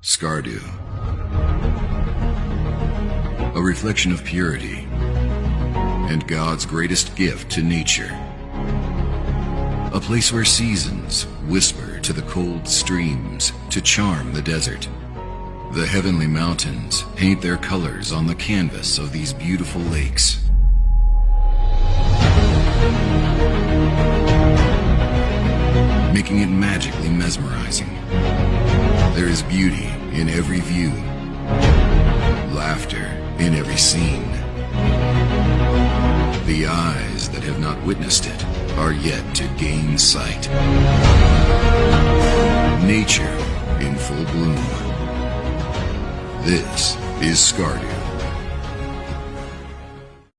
Skardu. A reflection of purity and God's greatest gift to nature. A place where seasons whisper to the cold streams to charm the desert. The heavenly mountains paint their colors on the canvas of these beautiful lakes. Making it magically mesmerizing. There is beauty in every view, laughter in every scene. The eyes that have not witnessed it are yet to gain sight. Nature in full bloom. This is Skardu.